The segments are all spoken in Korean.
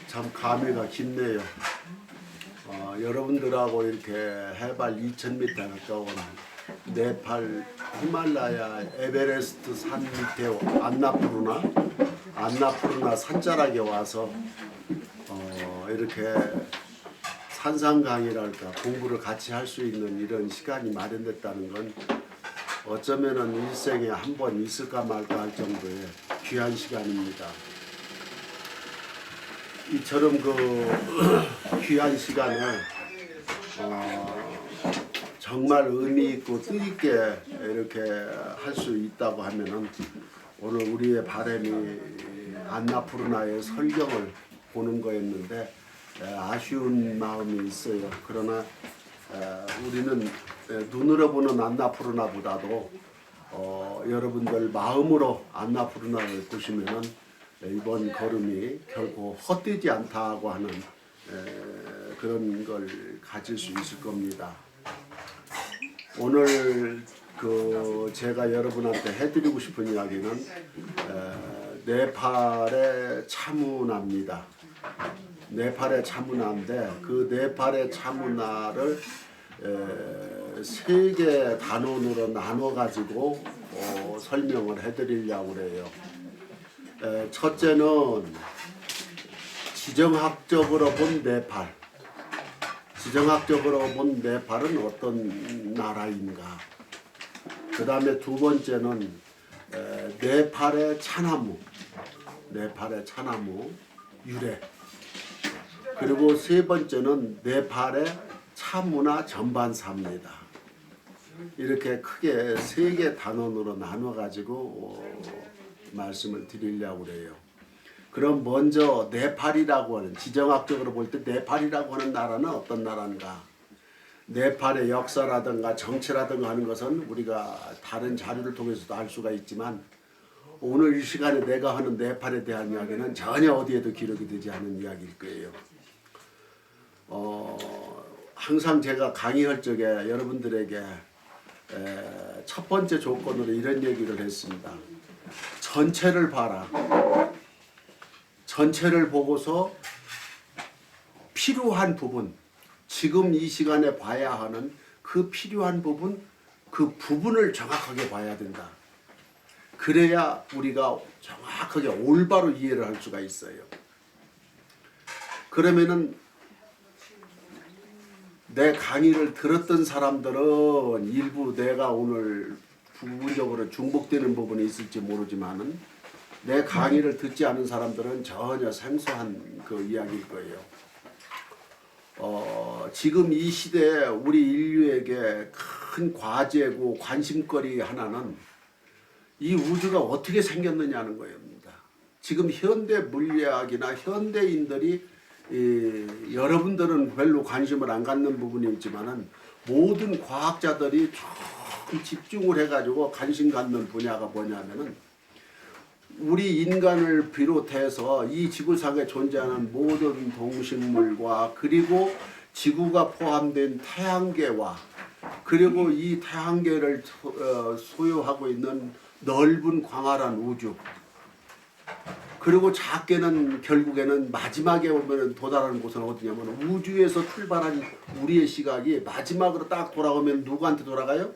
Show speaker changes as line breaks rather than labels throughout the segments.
참 감회가 깊네요. 여러분들하고 이렇게 해발 2000m 가까운 네팔 히말라야 에베레스트 산 밑에 안나푸르나 산자락에 와서 이렇게 산상강이랄까 공부를 같이 할 수 있는 이런 시간이 마련됐다는 건 어쩌면은 일생에 한 번 있을까 말까 할 정도의 귀한 시간입니다. 이처럼 그 귀한 시간에 정말 의미 있고 뜻있게 이렇게 할 수 있다고 하면은 오늘 우리의 바람이 안나푸르나의 설경을 보는 거였는데 아쉬운 마음이 있어요. 그러나 우리는 눈으로 보는 안나푸르나보다도 여러분들 마음으로 안나푸르나를 보시면은 이번 걸음이 결코 헛되지 않다고 하는 그런 걸 가질 수 있을 겁니다. 오늘 제가 여러분한테 해드리고 싶은 이야기는 네팔의 차문화입니다. 네팔의 차문화인데 그 네팔의 차문화를 세 개 단원으로 나눠 가지고 설명을 해드리려고 그래요. 첫째는 지정학적으로 본 네팔. 지정학적으로 본 네팔은 어떤 나라인가. 그 다음에 두 번째는 네팔의 차나무. 네팔의 차나무 유래. 그리고 세 번째는 네팔의 차문화 전반사입니다. 이렇게 크게 세 개 단원으로 나눠 가지고 말씀을 드리려고 그래요. 그럼 먼저 네팔이라고 하는, 지정학적으로 볼 때 네팔이라고 하는 나라는 어떤 나라인가? 네팔의 역사라든가 정치라든가 하는 것은 우리가 다른 자료를 통해서도 알 수가 있지만 오늘 이 시간에 내가 하는 네팔에 대한 이야기는 전혀 어디에도 기록이 되지 않은 이야기일 거예요. 항상 제가 강의할 적에 여러분들에게 첫 번째 조건으로 이런 얘기를 했습니다. 전체를 봐라. 전체를 보고서 필요한 부분, 지금 이 시간에 봐야 하는 그 필요한 부분, 그 부분을 정확하게 봐야 된다. 그래야 우리가 정확하게 올바로 이해를 할 수가 있어요. 그러면은 내 강의를 들었던 사람들은 일부 내가 오늘 부분적으로 중복되는 부분이 있을지 모르지만은 내 강의를 듣지 않은 사람들은 전혀 생소한 그 이야기일 거예요. 지금 이 시대에 우리 인류에게 큰 과제고 관심거리 하나는 이 우주가 어떻게 생겼느냐는 거입니다. 지금 현대 물리학이나 현대인들이 여러분들은 별로 관심을 안 갖는 부분이 있지만은 모든 과학자들이 좀 집중을 해가지고 관심 갖는 분야가 뭐냐면은 우리 인간을 비롯해서 이 지구상에 존재하는 모든 동식물과 그리고 지구가 포함된 태양계와 그리고 이 태양계를 소유하고 있는 넓은 광활한 우주 그리고 작게는 결국에는 마지막에 오면 도달하는 곳은 어디냐면 우주에서 출발한 우리의 시각이 마지막으로 딱 돌아오면 누구한테 돌아가요?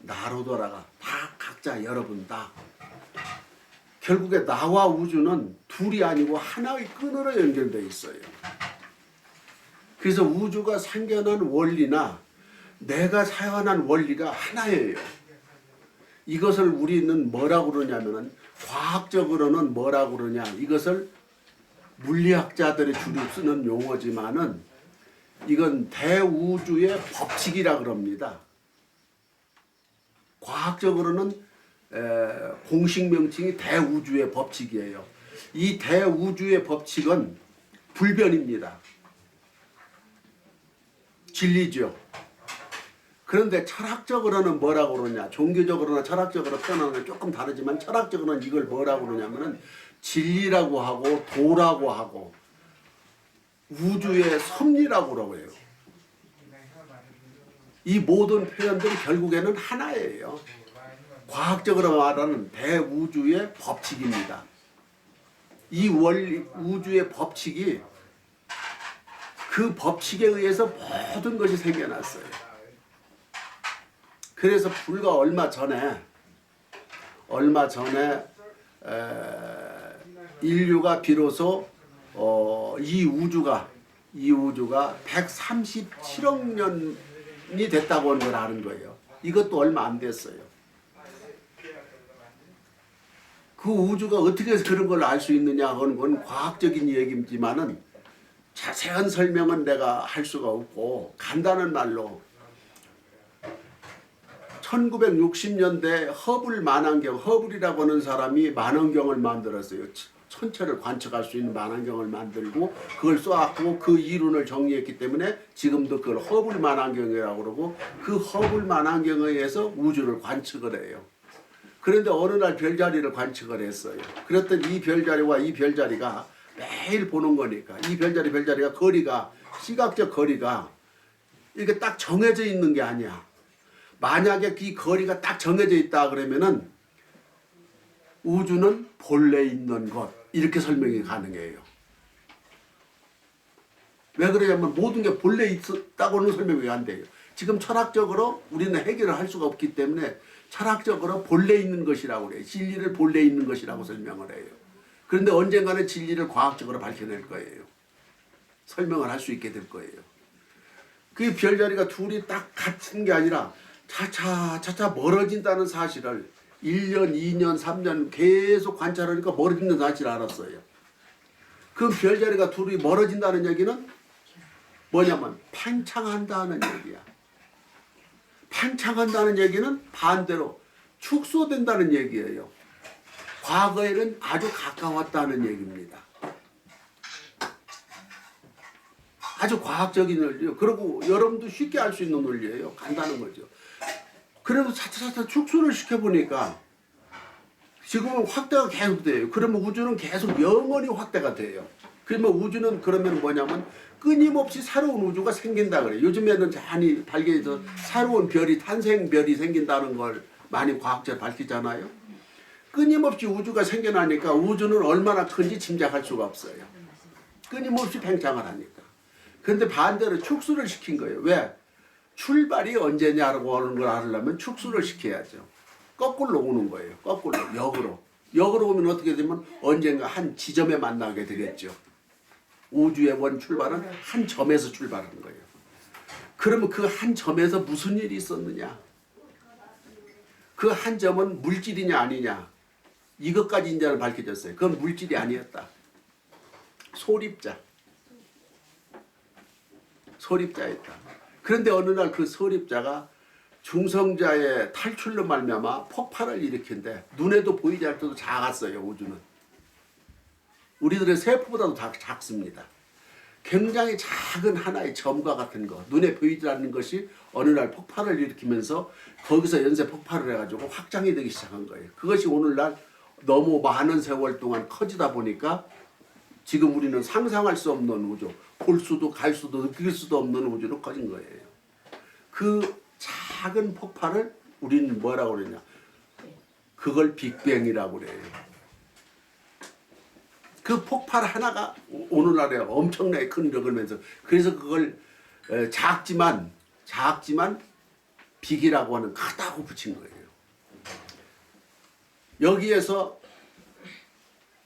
나로 돌아가. 다 각자 여러분 다. 결국에 나와 우주는 둘이 아니고 하나의 끈으로 연결되어 있어요. 그래서 우주가 생겨난 원리나 내가 태어난 원리가 하나예요. 이것을 우리는 뭐라고 그러냐면은 과학적으로는 뭐라고 그러냐. 이것을 물리학자들이 주로 쓰는 용어지만은 이건 대우주의 법칙이라 그럽니다. 과학적으로는 공식 명칭이 대우주의 법칙이에요. 이 대우주의 법칙은 불변입니다. 진리죠. 그런데 철학적으로는 뭐라고 그러냐. 종교적으로나 철학적으로 표현하는 조금 다르지만 철학적으로는 이걸 뭐라고 그러냐면은 진리라고 하고 도라고 하고 우주의 섭리라고 그러고 해요. 이 모든 표현들이 결국에는 하나예요. 과학적으로 말하는 대우주의 법칙입니다. 이 우주의 법칙이 그 법칙에 의해서 모든 것이 생겨났어요. 그래서 불과 얼마 전에 인류가 비로소 이 우주가 137억 년이 됐다고 하는 걸 아는 거예요. 이것도 얼마 안 됐어요. 그 우주가 어떻게 해서 그런 걸 알 수 있느냐 하는 건 과학적인 얘기지만은 자세한 설명은 내가 할 수가 없고 간단한 말로 1960년대 허블이라고 하는 사람이 만원경을 만들었어요. 천체를 관측할 수 있는 만원경을 만들고 그걸 쏘았고 그 이론을 정리했기 때문에 지금도 그걸 허블 만원경이라고 그러고 그 허블 만원경에 의해서 우주를 관측을 해요. 그런데 어느 날 별자리를 관측을 했어요. 그랬더니 이 별자리와 이 별자리가 매일 보는 거니까 이 별자리가 거리가 시각적 거리가 이게 딱 정해져 있는 게 아니야. 만약에 이 거리가 딱 정해져 있다 그러면은 우주는 본래 있는 것 이렇게 설명이 가능해요. 왜 그러냐면 모든 게 본래 있었다고는 설명이 안 돼요. 지금 철학적으로 우리는 해결을 할 수가 없기 때문에 철학적으로 본래 있는 것이라고 그래요. 진리를 본래 있는 것이라고 설명을 해요. 그런데 언젠가는 진리를 과학적으로 밝혀낼 거예요. 설명을 할 수 있게 될 거예요. 그 별자리가 둘이 딱 같은 게 아니라 차차 멀어진다는 사실을 1년, 2년, 3년 계속 관찰하니까 멀어진다는 사실을 알았어요. 그 별자리가 둘이 멀어진다는 얘기는 뭐냐면 팽창한다는 얘기야. 팽창한다는 얘기는 반대로 축소된다는 얘기예요. 과거에는 아주 가까웠다는 얘기입니다. 아주 과학적인 논리예요. 그리고 여러분도 쉽게 알 수 있는 논리예요. 간단한 거죠. 그래서 차차차차 축소를 시켜보니까 지금은 확대가 계속 돼요. 그러면 우주는 계속 영원히 확대가 돼요. 그러면 우주는 그러면 뭐냐면 끊임없이 새로운 우주가 생긴다 그래요. 요즘에는 많이 발견해서 새로운 별이 탄생별이 생긴다는 걸 많이 과학자로 밝히잖아요. 끊임없이 우주가 생겨나니까 우주는 얼마나 큰지 짐작할 수가 없어요. 끊임없이 팽창을 하니까. 그런데 반대로 축소를 시킨 거예요. 왜? 출발이 언제냐고 하는 걸 알려면 축소를 시켜야죠. 거꾸로 오는 거예요. 거꾸로 역으로. 역으로 오면 어떻게 되면 언젠가 한 지점에 만나게 되겠죠. 우주의 원 출발은 한 점에서 출발하는 거예요. 그러면 그 한 점에서 무슨 일이 있었느냐? 그 한 점은 물질이냐 아니냐? 이것까지 이제는 밝혀졌어요. 그건 물질이 아니었다. 소립자였다. 그런데 어느 날 그 소립자가 중성자의 탈출로 말미암아 폭발을 일으킨데 눈에도 보이지 않을 때도 작았어요. 우주는. 우리들의 세포보다도 다 작습니다. 굉장히 작은 하나의 점과 같은 거, 눈에 보이지 않는 것이 어느 날 폭발을 일으키면서 거기서 연쇄 폭발을 해가지고 확장이 되기 시작한 거예요. 그것이 오늘날 너무 많은 세월 동안 커지다 보니까 지금 우리는 상상할 수 없는 우주, 볼 수도 갈 수도 느낄 수도 없는 우주로 커진 거예요. 그 작은 폭발을 우리는 뭐라고 그러냐? 그걸 빅뱅이라고 그래요. 그 폭발 하나가 오늘날에 엄청나게 큰 력을 면서 그래서 그걸 작지만 빅이라고 하는 크다고 붙인 거예요. 여기에서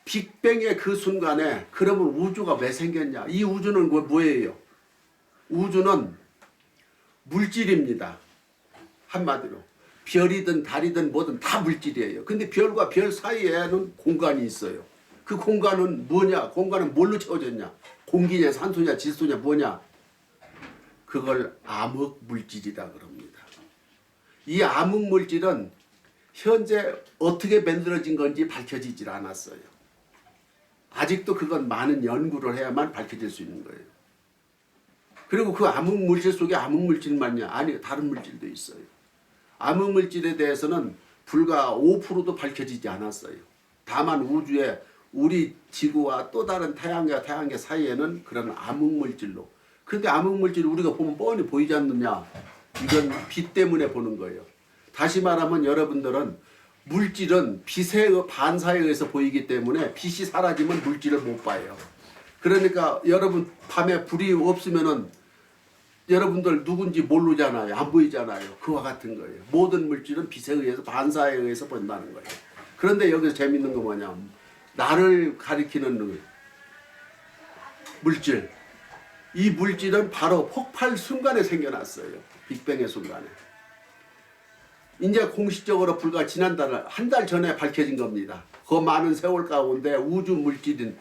빅뱅의 그 순간에 그러면 우주가 왜 생겼냐? 이 우주는 뭐예요? 우주는 물질입니다. 한마디로 별이든 달이든 뭐든 다 물질이에요. 근데 별과 별 사이에는 공간이 있어요. 그 공간은 뭐냐? 공간은 뭘로 채워졌냐? 공기냐, 산소냐, 질소냐, 뭐냐? 그걸 암흑물질이라 그럽니다. 이 암흑물질은 현재 어떻게 만들어진 건지 밝혀지질 않았어요. 아직도 그건 많은 연구를 해야만 밝혀질 수 있는 거예요. 그리고 그 암흑물질 속에 암흑물질만요? 아니, 다른 물질도 있어요. 암흑물질에 대해서는 불과 5%도 밝혀지지 않았어요. 다만 우주에 우리 지구와 또 다른 태양계와 태양계 사이에는 그런 암흑물질로. 그런데 암흑물질을 우리가 보면 뻔히 보이지 않느냐? 이건 빛 때문에 보는 거예요. 다시 말하면 여러분들은 물질은 빛의 반사에 의해서 보이기 때문에 빛이 사라지면 물질을 못 봐요. 그러니까 여러분 밤에 불이 없으면은 여러분들 누군지 모르잖아요. 안 보이잖아요. 그와 같은 거예요. 모든 물질은 빛에 의해서 반사에 의해서 본다는 거예요. 그런데 여기서 재밌는 거 뭐냐? 나를 가리키는 물질. 이 물질은 바로 폭발 순간에 생겨났어요. 빅뱅의 순간에. 이제 공식적으로 불과 지난달 한 달 전에 밝혀진 겁니다. 그 많은 세월 가운데 우주 물질인